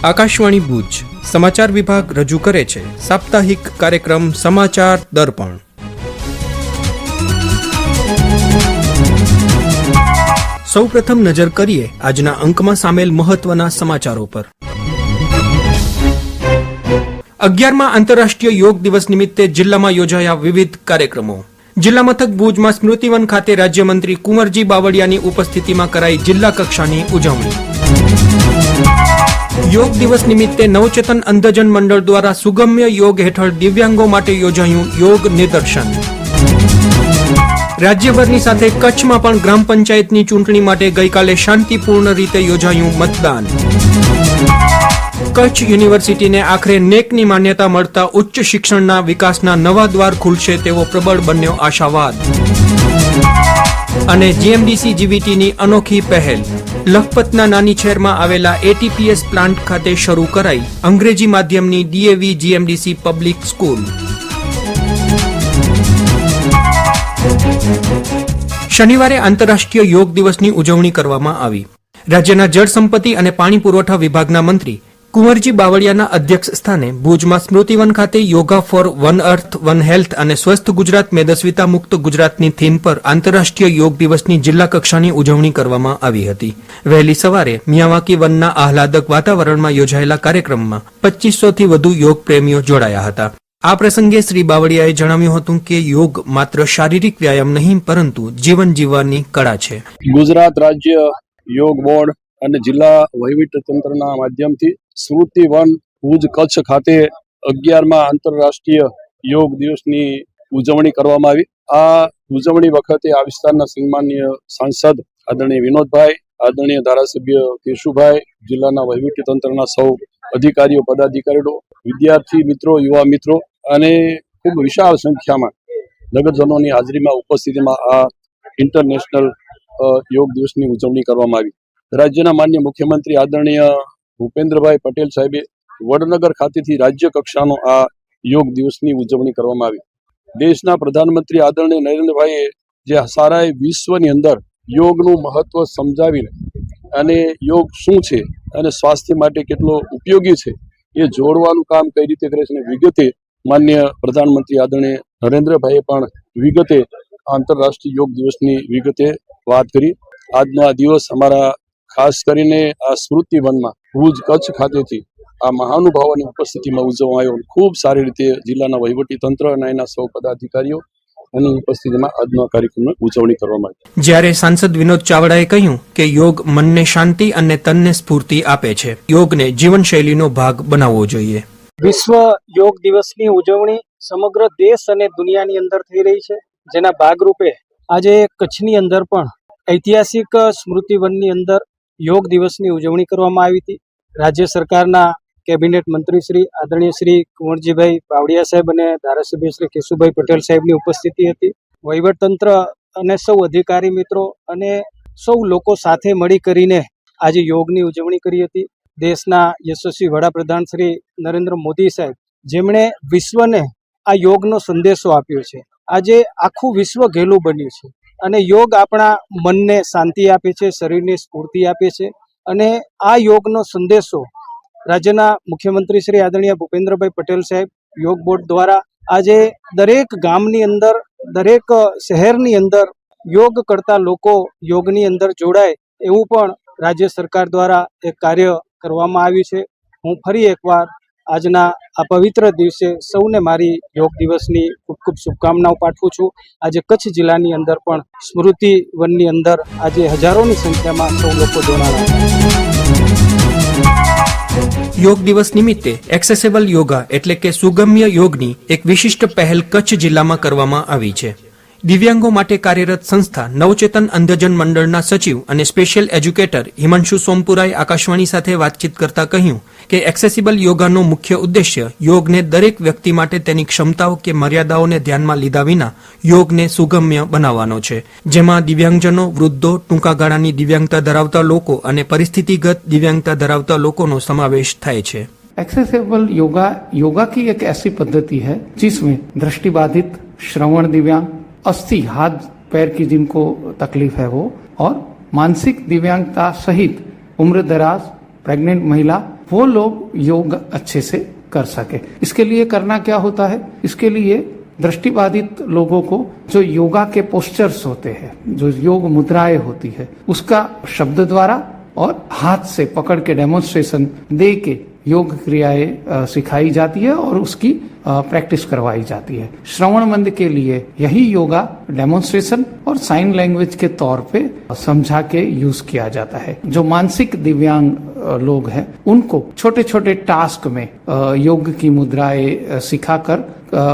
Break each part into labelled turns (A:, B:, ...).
A: આકાશવાણી ભુજ સમાચાર વિભાગ રજૂ કરે છે સાપ્તાહિક કાર્યક્રમ સમાચાર દર્પણ. સૌપ્રથમ નજર કરીએ આજના અંકમાં સામેલ મહત્વના સમાચારો પર. 11મા આંતરરાષ્ટ્રીય યોગ દિવસ નિમિત્તે જિલ્લામાં યોજાયા વિવિધ કાર્યક્રમો. જિલ્લા મથક ભુજમાં સ્મૃતિવન ખાતે રાજ્યમંત્રી કુંવરજી બાવળિયાની ઉપસ્થિતિમાં કરાઈ જિલ્લા કક્ષાની ઉજવણી. યોગ દિવસ નિમિત્તે નવચેતન અંધજન મંડળ દ્વારા સુગમ્ય યોગ હેઠળ દિવ્યાંગો માટે યોજાયું યોગ નિદર્શન. રાજ્યભરની સાથે કચ્છમાં પણ ગ્રામ પંચાયતની ચૂંટણી માટે ગઈકાલે શાંતિપૂર્ણ રીતે યોજાયું મતદાન. કચ્છ યુનિવર્સિટીને આખરે નેકની માન્યતા મળતા ઉચ્ચ શિક્ષણના વિકાસના નવા દ્વાર ખુલશે તેવો પ્રબળ બન્યો આશાવાદ. અને જીએમડીસી જીવીટીની અનોખી પહેલ લખપતના નાનીછેરમાં આવેલા એટીપીએસ પ્લાન્ટ ખાતે શરૂ કરાઈ અંગ્રેજી માધ્યમની ડીએવી જીએમડીસી પબ્લિક સ્કૂલ. શનિવારે આંતરરાષ્ટ્રીય યોગ દિવસની ઉજવણી કરવામાં આવી. રાજ્યના જળસંપત્તિ અને પાણી પુરવઠા વિભાગના મંત્રી કુંવરજી બાવળિયાના અધ્યક્ષ સ્થાને ભુજમાં સ્મૃતિવન ખાતે yoga for one earth one health અને સ્વસ્થ ગુજરાત મેદસ્વીતા મુક્ત ગુજરાતની થીમ પર આંતરરાષ્ટ્રીય યોગ દિવસની જિલ્લા કક્ષાની ઉજવણી કરવામાં આવી હતી. વહેલી સવારે મિયાવાકી વનના આહલાદક વાતાવરણમાં યોજાયેલા કાર્યક્રમમાં 2500થી વધુ યોગ પ્રેમીઓ જોડાયા હતા. આ પ્રસંગે શ્રી બાવળિયાએ જણાવ્યું હતું કે યોગ માત્ર શારીરિક વ્યાયામ નહીં પરંતુ જીવન જીવવાની કળા છે.
B: ગુજરાત રાજ્ય યોગ બોર્ડ અને જિલ્લા વહીવટીતંત્રના માધ્યમથી સ્મૃતિવન ભુજ કચ્છ ખાતે 11મા આંતરરાષ્ટ્રીય યોગ દિવસની ઉજવણી કરવામાં આવી. આ ઉજવણી વખતે આ વિસ્તારના સન્માનીય સાંસદ આદરણીય વિનોદભાઈ, આદરણીય ધારાસભ્ય કેશુભાઈ, જિલ્લાના વહીવટીતંત્રના સૌ અધિકારીઓ, પદાધિકારીઓ, વિદ્યાર્થી મિત્રો, યુવા મિત્રો અને ખૂબ વિશાળ સંખ્યામાં નગરજનોની હાજરીમાં ઉપસ્થિતિમાં આ ઇન્ટરનેશનલ યોગ દિવસની ઉજવણી કરવામાં આવી. રાજ્યના માન્ય મુખ્યમંત્રી આદરણીય ભૂપેન્દ્રભાઈ પટેલ સાહેબે વડનગર ખાતેથી રાજ્ય કક્ષાનો આ યોગ દિવસની ઉજવણી કરવામાં આવી. દેશના પ્રધાનમંત્રી આદરણીય નરેન્દ્રભાઈએ જે સારા વિશ્વની અંદર યોગનું મહત્વ સમજાવીને અને યોગ શું છે અને સ્વાસ્થ્ય માટે કેટલો ઉપયોગી છે એ જોડવાનું કામ કઈ રીતે કરે છે અને વિગતે માન્ય પ્રધાનમંત્રી આદરણીય નરેન્દ્રભાઈએ પણ વિગતે આંતરરાષ્ટ્રીય યોગ દિવસની વિગતે વાત કરી. આજનો આ દિવસ અમારા ખાસ કરીને આ સ્મૃતિવનમાં ભુજ કચ્છ ખાતેથી આ મહાનુભાવોની ઉપસ્થિતિમાં ઉજવવામાં આવ્યો. ખૂબ સારી રીતે જિલ્લાના વહીવટીતંત્ર અને એના સૌ પદાધિકારીઓ ની ઉપસ્થિતિમાં આજનો કાર્યક્રમની ઉજવણી કરવામાં આવી.
A: જ્યારે સાંસદ વિનોદ ચાવડાએ કહ્યું કે યોગ મનને શાંતિ અને તનને સ્ફૂર્તિ આપે છે. યોગને જીવનશૈલીનો ભાગ બનાવવો જોઈએ.
C: વિશ્વ યોગ દિવસની ઉજવણી સમગ્ર દેશ અને દુનિયાની અંદર થઈ રહી છે, જેના ભાગરૂપે આજે કચ્છની અંદર પણ ઐતિહાસિક સ્મૃતિવનની અંદર યોગ દિવસની ઉજવણી કરવામાં આવી હતી. રાજ્ય સરકારના કેબિનેટ મંત્રી શ્રી આદરણીય શ્રી કુંવરજીભાઈ બાવળિયા સાહેબ અને ધારાસભ્ય શ્રી કેશુભાઈ પટેલ સાહેબની ઉપસ્થિતિ હતી. વહીવટતંત્ર અને સૌ અધિકારી મિત્રો અને સૌ લોકો સાથે મળી કરીને આજે યોગની ઉજવણી કરી હતી. દેશના યશસ્વી વડાપ્રધાન શ્રી નરેન્દ્ર મોદી સાહેબ, જેમણે વિશ્વને આ યોગનો સંદેશો આપ્યો છે. આજે આખું વિશ્વ ઘેલું બન્યું છે અને યોગ આપણા મનને શાંતિ આપે છે, શરીરને સ્ફૂર્તિ આપે છે. અને આ યોગનો સંદેશો રાજ્યના મુખ્યમંત્રી શ્રી આદરણીય ભૂપેન્દ્રભાઈ પટેલ સાહેબ યોગ બોર્ડ દ્વારા આજે દરેક ગામની અંદર, દરેક શહેરની અંદર યોગ કરતા લોકો યોગની અંદર જોડાય એવું પણ રાજ્ય સરકાર દ્વારા એક કાર્ય કરવામાં આવ્યું છે. હું ફરી એકવાર આજના આ પવિત્ર દિવસે સૌને મારી યોગ દિવસની ખૂબ ખૂબ શુભકામનાઓ પાઠવું છું. આજે કચ્છ જિલ્લાની અંદર પણ સ્મૃતિ વનની અંદર આજે હજારોની સંખ્યામાં સૌ લોકો જોડાયા.
A: યોગ દિવસ નિમિત્તે એક્સેસેબલ યોગા એટલે કે સુગમ્ય યોગની એક વિશિષ્ટ પહેલ કચ્છ જિલ્લામાં કરવામાં આવી છે. દિવ્યાંગો માટે કાર્યરત સંસ્થા નવચેતન અંધજન મંડળના સચિવ અને સ્પેશિયલ એજ્યુકેટર હિમાંશુ સોમપુરાએ આકાશવાણી સાથે વાતચીત કરતા કહ્યું કે એક્સેસિબલ યોગાનો મુખ્ય ઉદ્દેશ્ય યોગને દરેક વ્યક્તિ માટે તેની ક્ષમતાઓ કે મર્યાદાઓને ધ્યાનમાં લીધા વિના યોગને સુગમ્ય બનાવવાનો છે, જેમાં દિવ્યાંગજનો, વૃદ્ધો, ટૂંકા ગાળાની દિવ્યાંગતા ધરાવતા લોકો અને પરિસ્થિતિગત દિવ્યાંગતા ધરાવતા લોકોનો સમાવેશ થાય છે.
D: एक्सेसिबल योगा की एक ऐसी पद्धति है जिसमें दृष्टिबाधित, श्रवण दिव्यांग, अस्थि हाथ पैर की जिनको तकलीफ है वो और मानसिक दिव्यांगता सहित उम्र दराज, प्रेग्नेंट महिला, वो लोग योग अच्छे से कर सके। इसके लिए करना क्या होता है, इसके लिए दृष्टिबाधित लोगों को जो योगा के पोस्चर्स होते हैं, जो योग मुद्राएं होती है, उसका शब्द द्वारा और हाथ से पकड़ के डेमोन्स्ट्रेशन दे के योग क्रियाएं सिखाई जाती है और उसकी प्रैक्टिस करवाई जाती है। श्रवण मंद के लिए यही योगा डेमोन्स्ट्रेशन और साइन लैंग्वेज के तौर पे समझा के यूज किया जाता है। जो मानसिक दिव्यांग लोग हैं उनको छोटे छोटे टास्क में योग की मुद्राएं सिखाकर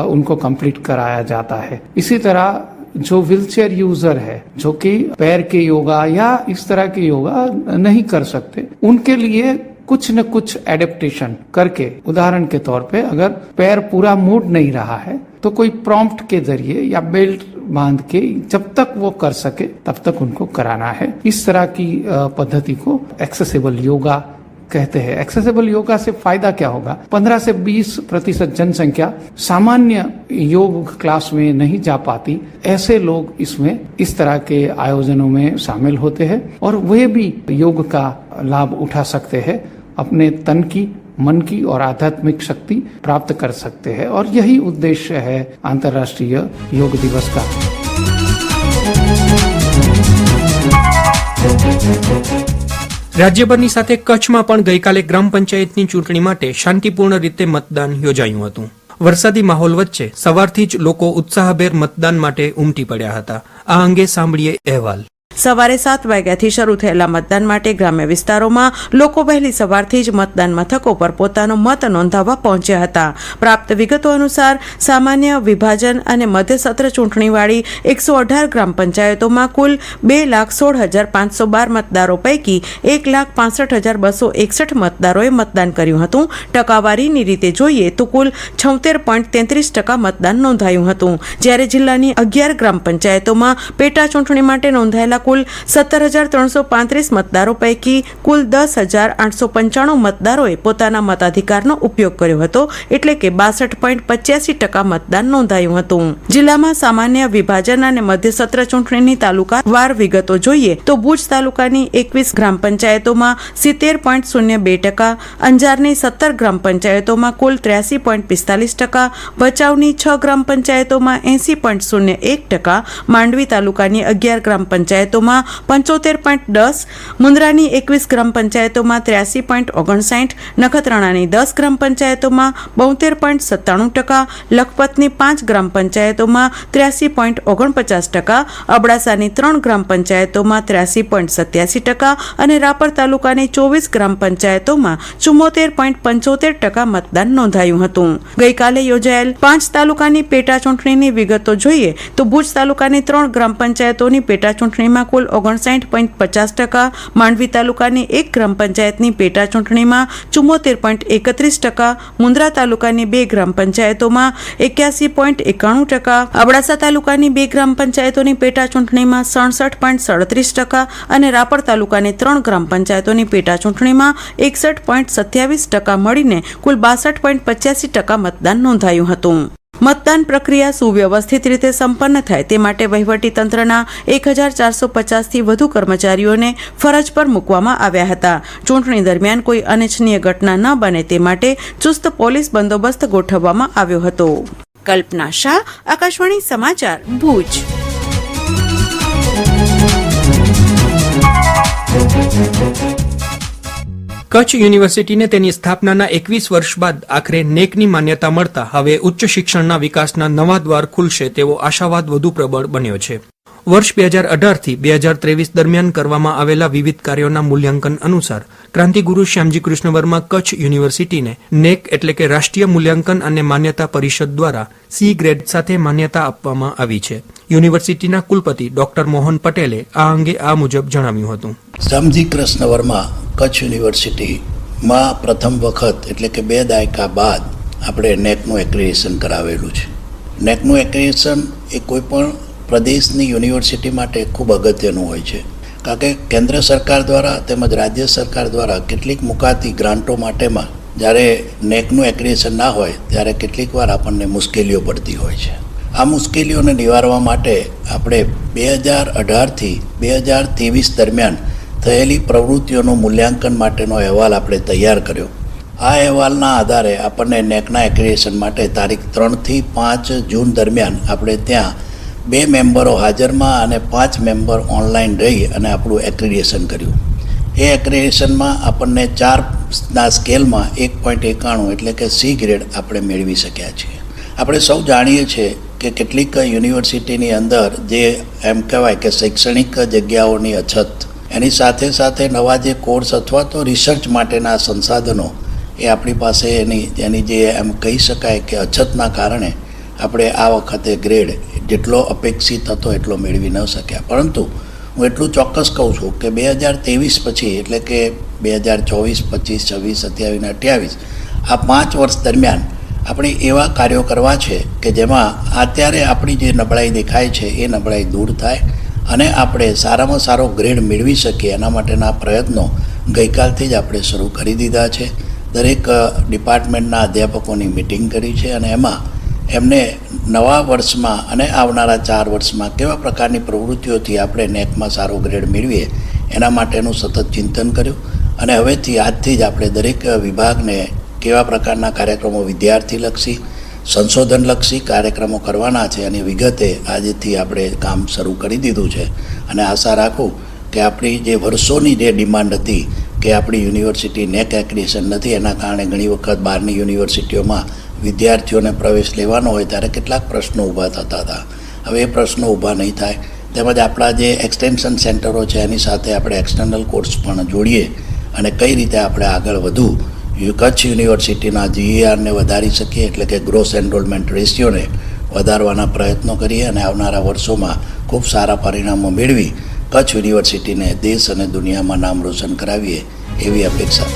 D: उनको कंप्लीट कराया जाता है। इसी तरह जो व्हीलचेयर यूजर है, जो कि पैर के योगा या इस तरह के योगा नहीं कर सकते, उनके लिए कुछ न कुछ एडेप्टेशन करके, उदाहरण के तौर पे अगर पैर पूरा मुड़ नहीं रहा है तो कोई प्रॉम्प्ट के जरिए या बेल्ट बांध के जब तक वो कर सके तब तक उनको कराना है। इस तरह की पद्धति को एक्सेसिबल योगा कहते हैं। एक्सेसिबल योगा से फायदा क्या होगा, 15 से 20% जनसंख्या सामान्य योग क्लास में नहीं जा पाती, ऐसे लोग इसमें इस तरह के आयोजनों में शामिल होते हैं और वे भी योग का लाभ उठा सकते हैं, अपने तन की, मन की और आध्यात्मिक शक्ति प्राप्त कर सकते हैं। और यही उद्देश्य है अंतर्राष्ट्रीय योग दिवस का।
A: રાજ્યભરની સાથે કચ્છમાં પણ ગઈકાલે ગ્રામ પંચાયતની ચૂંટણી માટે શાંતિપૂર્ણ રીતે મતદાન યોજાયું હતું। વરસાદી માહોલ વચ્ચે સવારથી જ લોકો ઉત્સાહભેર મતદાન માટે ઉમટી પડ્યા હતા। આ અંગે સાંભળીએ અહેવાલ।
E: સવારે 7 વાગ્યાથી શરૂ થયેલા મતદાન માટે ગ્રામ્ય વિસ્તારોમાં લોકો વહેલી સવારથી જ મતદાન મથકો પર પોતાનો મત નોંધાવવા પહોંચ્યા હતા। પ્રાપ્ત વિગતો અનુસાર સામાન્ય, વિભાજન અને મધ્ય સત્ર ચૂંટણીવાળી 118 ગ્રામ પંચાયતોમાં કુલ 2,16,512 મતદારો પૈકી 1,65,261 મતદારોએ મતદાન કર્યું હતું। ટકાવારીની રીતે જોઈએ તો કુલ 76.33% મતદાન નોંધાયું હતું, જ્યારે જિલ્લાની 11 ગ્રામ પંચાયતોમાં પેટા ચૂંટણી માટે નોંધાયેલા કુલ 17,335 મતદારો પૈકી કુલ 10,895 મતદારોએ પોતાના મતાધિકારનો ઉપયોગ કર્યો હતો, એટલે કે 62.85% મતદાન નોંધાયું હતું। જિલ્લામાં સામાન્ય, વિભાજન અને મધ્ય સત્ર ચૂંટણીની તાલુકાવાર વિગતો જોઈએ તો ભુજ તાલુકાની 21 ગ્રામ પંચાયતોમાં 70.02%, અંજારની 17 ગ્રામ પંચાયતોમાં કુલ 83.45%, ભચાઉની 6 ગ્રામ પંચાયતોમાં 80.01%, માંડવી તાલુકાની 11 ગ્રામ પંચાયતોમાં 75.10%, મુન્દ્રાની 21 ગ્રામ પંચાયતોમાં 83.59%, નખત્રાણાની 10 ગ્રામ પંચાયતોમાં 72.97%, લખપતની 5 ગ્રામ પંચાયતોમાં 83.49%, અબડાસાની 3 ગ્રામ પંચાયતોમાં 83.87% અને રાપર તાલુકાની 24 ગ્રામ પંચાયતોમાં 74.75% મતદાન નોંધાયું હતું। ગઈકાલે યોજાયેલ 5 તાલુકાની પેટા ચૂંટણીની વિગતો જોઈએ તો ભુજ તાલુકાની 3 ગ્રામ પંચાયતોની પેટા ચૂંટણીમાં કુલ 59.50%, માંડવી તાલુકાની 1 ગ્રામ પંચાયતની પેટા ચૂંટણીમાં 74.31%, મુન્દ્રા તાલુકાની 2 ગ્રામ પંચાયતોમાં 81.91%, અબડાસા તાલુકાની 2 ગ્રામ પંચાયતોની પેટા ચૂંટણીમાં 67.37% અને રાપર તાલુકાની 3 ગ્રામ પંચાયતોની પેટા ચૂંટણીમાં 61.27% મળીને કુલ 62.85% મતદાન નોંધાયું હતું। મતદાન પ્રક્રિયા સુવ્યવસ્થિત રીતે સંપન્ન થાય તે માટે વહીવટી તંત્રના 1,450થી વધુ કર્મચારીઓને ફરજ પર મૂકવામાં આવ્યા હતા। ચૂંટણી દરમિયાન કોઈ અનિચ્છનીય ઘટના ન બને તે માટે ચુસ્ત પોલીસ બંદોબસ્ત ગોઠવવામાં આવ્યો હતો। કલ્પના શાહ, આકાશવાણી સમાચાર, ભુજ।
A: કચ્છ યુનિવર્સિટીને તેની સ્થાપનાના 21 વર્ષ બાદ આખરે નેકની માન્યતા મળતા હવે ઉચ્ચ શિક્ષણના વિકાસના નવા દ્વાર ખુલશે તેવો આશાવાદ વધુ પ્રબળ બન્યો છે। વર્ષ 2018થી 2023 દરમિયાન કરવામાં આવેલા વિવિધ કાર્યોના મૂલ્યાંકન અનુસાર ક્રાંતિગુરુ શ્યામજી કૃષ્ણ વર્મા કચ્છ યુનિવર્સિટીને નેક એટલે કે રાષ્ટ્રીય મૂલ્યાંકન અને માન્યતા પરિષદ દ્વારા સી ગ્રેડ સાથે માન્યતા આપવામાં આવી છે। યુનિવર્સિટીના કુલપતિ ડોક્ટર મોહન પટેલે આ અંગે આ મુજબ જણાવ્યું હતું।
F: શ્યામજી કૃષ્ણ વર્મા કચ્છ યુનિવર્સિટીમાં પ્રથમ વખત એટલે કે 2 દાયકા બાદ આપણે નેકનું એક્રેડિશન કરાવેલું છે। નેકનું એક્રેડિશન એ કોઈ પણ પ્રદેશની યુનિવર્સિટી માટે ખૂબ અગત્યનું હોય છે, કારણ કે કેન્દ્ર સરકાર દ્વારા તેમજ રાજ્ય સરકાર દ્વારા કેટલીક મુકાતી ગ્રાન્ટો માટેમાં જ્યારે નેકનું એક્રેડિશન ના હોય ત્યારે કેટલીક વાર આપણને મુશ્કેલીઓ પડતી હોય છે। આ મુશ્કેલીઓને નિવારવા માટે આપણે 2018થી 2023 દરમિયાન થયેલી પ્રવૃત્તિઓનું મૂલ્યાંકન માટેનો અહેવાલ આપણે તૈયાર કર્યો આ અહેવાલના આધારે આપણને નેકના એક્રેડિશન માટે તારીખ 3 થી 5 જૂન દરમિયાન આપણે ત્યાં 2 મેમ્બરો હાજરમાં અને 5 મેમ્બર ઓનલાઈન રહી અને આપણું એક્રેડિશન કર્યું. એ એક્રેડિશનમાં આપણને 4ના સ્કેલમાં 1.91 એટલે કે સી ગ્રેડ આપણે મેળવી શક્યા છીએ. આપણે સૌ જાણીએ છીએ કે કેટલીક યુનિવર્સિટીની અંદર જે એમ કહેવાય કે શૈક્ષણિક જગ્યાઓની અછત, એની સાથે સાથે નવા જે કોર્સ અથવા તો રિસર્ચ માટેના સંસાધનો એ આપણી પાસે એની જે એમ કહી શકાય કે અછતના કારણે આપણે આ વખતે ગ્રેડ જેટલો અપેક્ષિત હતો એટલો મેળવી ન શક્યા. પરંતુ હું એટલું ચોક્કસ કહું છું કે 2023 પછી એટલે કે 2024, 25, 26, 27 અને 28 આ 5 વર્ષ દરમિયાન આપણે એવા કાર્યો કરવા છે કે જેમાં અત્યારે આપણી જે નબળાઈ દેખાય છે એ નબળાઈ દૂર થાય અને આપણે સારામાં સારો ગ્રેડ મેળવી શકીએ એના માટેના પ્રયત્નો ગઈકાલથી જ આપણે શરૂ કરી દીધા છે. દરેક ડિપાર્ટમેન્ટના અધ્યાપકોની મિટિંગ કરી છે અને એમાં એમને નવા વર્ષમાં અને આવનારા 4 વર્ષમાં કેવા પ્રકારની પ્રવૃત્તિઓથી આપણે નેકમાં સારો ગ્રેડ મેળવીએ એના માટેનું સતત ચિંતન કર્યું. અને હવેથી આજથી જ આપણે દરેક વિભાગને કેવા પ્રકારના કાર્યક્રમો વિદ્યાર્થીલક્ષી, સંશોધનલક્ષી કાર્યક્રમો કરવાના છે અને વિગતે આજથી આપણે કામ શરૂ કરી દીધું છે. અને આશા રાખું કે આપણી જે વર્ષોની જે ડિમાન્ડ હતી કે આપણી યુનિવર્સિટી નેક એક્રેડિશન નથી, એના કારણે ઘણી વખત બહારની યુનિવર્સિટીઓમાં વિદ્યાર્થીઓને પ્રવેશ લેવાનો હોય ત્યારે કેટલાક પ્રશ્નો ઊભા થતા હતા. હવે એ પ્રશ્નો ઊભા નહીં થાય. તેમજ આપણા જે એક્સટેન્શન સેન્ટરો છે એની સાથે આપણે એક્સટર્નલ કોર્સ પણ જોડીએ અને કઈ રીતે આપણે આગળ વધુ કચ્છ યુનિવર્સિટીના GERને વધારી શકીએ એટલે કે ગ્રોસ એનરોલમેન્ટ રેશિયોને વધારવાના પ્રયત્નો કરીએ અને આવનારા વર્ષોમાં ખૂબ સારા પરિણામો મેળવી કચ્છ યુનિવર્સિટીને દેશ અને દુનિયામાં નામ રોશન કરાવીએ એવી અપેક્ષા.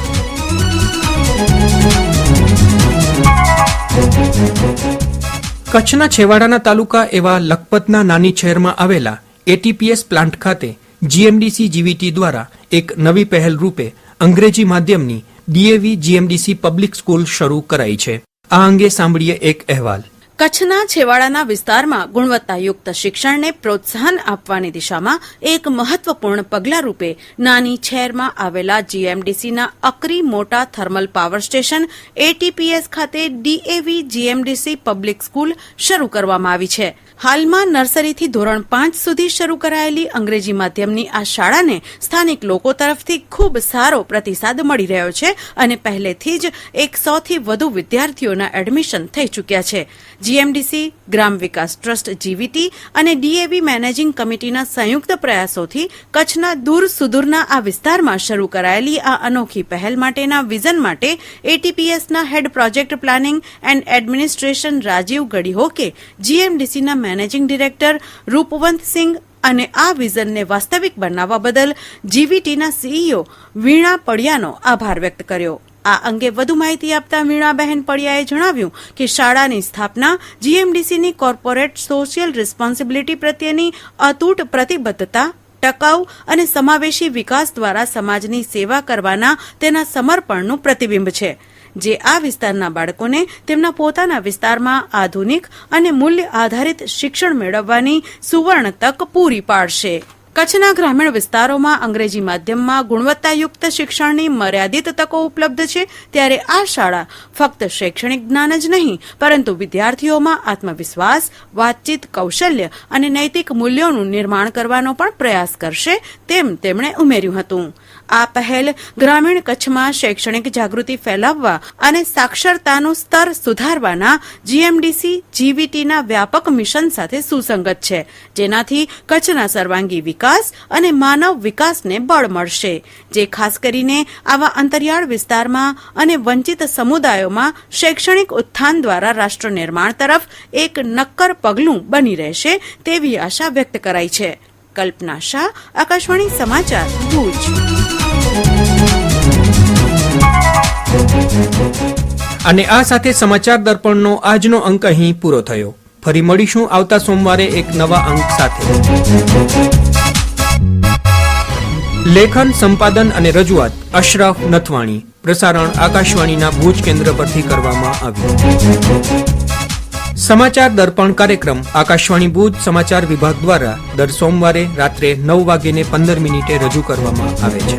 A: કચ્છના છેવાડાના તાલુકા એવા લખપતના નાની શહેરમાં આવેલા ATPS પ્લાન્ટ ખાતે GMDC GVT દ્વારા એક નવી પહેલ રૂપે અંગ્રેજી માધ્યમની DAV GMDC પબ્લિક સ્કૂલ શરૂ કરાઈ છે. આ અંગે સાંભળીએ એક અહેવાલ.
G: કચ્છના છેવાડાના વિસ્તારમાં ગુણવત્તાયુક્ત શિક્ષણને પ્રોત્સાહન આપવાની દિશામાં એક મહત્વપૂર્ણ પગલા રૂપે નાની છેરમાં આવેલા GMDCના અકરી મોટા થર્મલ પાવર સ્ટેશન ATPS ખાતે DAV GMDC પબ્લિક સ્કૂલ શરૂ કરવામાં આવી છે. હાલમાં નર્સરીથી ધોરણ 5 સુધી શરૂ કરાયેલી અંગ્રેજી માધ્યમની આ શાળાને સ્થાનિક લોકો તરફથી ખૂબ સારો પ્રતિસાદ મળી રહ્યો છે અને પહેલેથી જ 100થી વધુ વિદ્યાર્થીઓના એડમિશન થઈ ચૂક્યા છે. GMDC, ગ્રામ વિકાસ ટ્રસ્ટ GVT અને DAV મેનેજિંગ કમિટીના સંયુક્ત પ્રયાસોથી કચ્છના દૂર સુદૂરના આ વિસ્તારમાં શરૂ કરાયેલી આ અનોખી પહેલ માટેના વિઝન માટે ATPSના head project planning and administration Rajiv Gadihoke, GMDCના મેનેજિંગ ડિરેક્ટર રૂપવંતસિંહ અને આ વિઝનને વાસ્તવિક બનાવવા બદલ GVTના CEO વીણા પડિયાનો આભાર વ્યક્ત કર્યો. આ અંગે વધુ માહિતી આપતા વીણાબહેન પડિયાએ જણાવ્યું કે શાળાની સ્થાપના GMDCની કોર્પોરેટ સોશિયલ રિસ્પોન્સિબિલિટી પ્રત્યેની અતૂટ પ્રતિબદ્ધતા, ટકાઉ અને સમાવેશી વિકાસ દ્વારા સમાજની સેવા કરવાના તેના સમર્પણનું પ્રતિબિંબ છે, જે આ વિસ્તારના બાળકોને તેમના પોતાના વિસ્તારમાં આધુનિક અને મૂલ્ય આધારિત શિક્ષણ મેળવવાની સુવર્ણ તક પૂરી પાડશે. કચ્છના ગ્રામીણ વિસ્તારોમાં અંગ્રેજી માધ્યમમાં ગુણવત્તાયુક્ત શિક્ષણની મર્યાદિત તકો ઉપલબ્ધ છે, ત્યારે આ શાળા ફક્ત શૈક્ષણિક જ્ઞાન જ નહીં પરંતુ વિદ્યાર્થીઓમાં આત્મવિશ્વાસ, વાતચીત કૌશલ્ય અને નૈતિક મૂલ્યોનું નિર્માણ કરવાનો પણ પ્રયાસ કરશે તેમ તેમણે ઉમેર્યું હતું. આ પહેલ ગ્રામીણ કચ્છમાં શૈક્ષણિક જાગૃતિ ફેલાવવા અને સાક્ષરતાનું સ્તર સુધારવાના GMDC GVTના વ્યાપક મિશન સાથે સુસંગત છે, જેનાથી કચ્છના સર્વાંગી વિકાસ અને માનવ વિકાસને બળ મળશે, જે ખાસ કરીને આવા અંતરિયાળ વિસ્તારમાં અને વંચિત સમુદાયોમાં શૈક્ષણિક ઉત્થાન દ્વારા રાષ્ટ્ર નિર્માણ તરફ એક નક્કર પગલું બની રહેશે તેવી આશા વ્યક્ત કરાઈ છે. કલ્પના શાહ, આકાશવાણી સમાચાર, ભુજ.
A: અને આ સાથે સમાચાર દર્પણનો આજનો અંક અહીં પૂરો થયો. ફરી મળીશું આવતા સોમવારે એક નવા અંક સાથે. લેખન, સંપાદન અને રજૂઆત અશરફ નથવાણી. પ્રસારણ આકાશવાણીના ભુજ કેન્દ્ર પરથી કરવામાં આવ્યું. સમાચાર દર્પણ કાર્યક્રમ આકાશવાણી ભુજ સમાચાર વિભાગ દ્વારા દર સોમવારે રાત્રે 9:15 રજૂ કરવામાં આવે છે.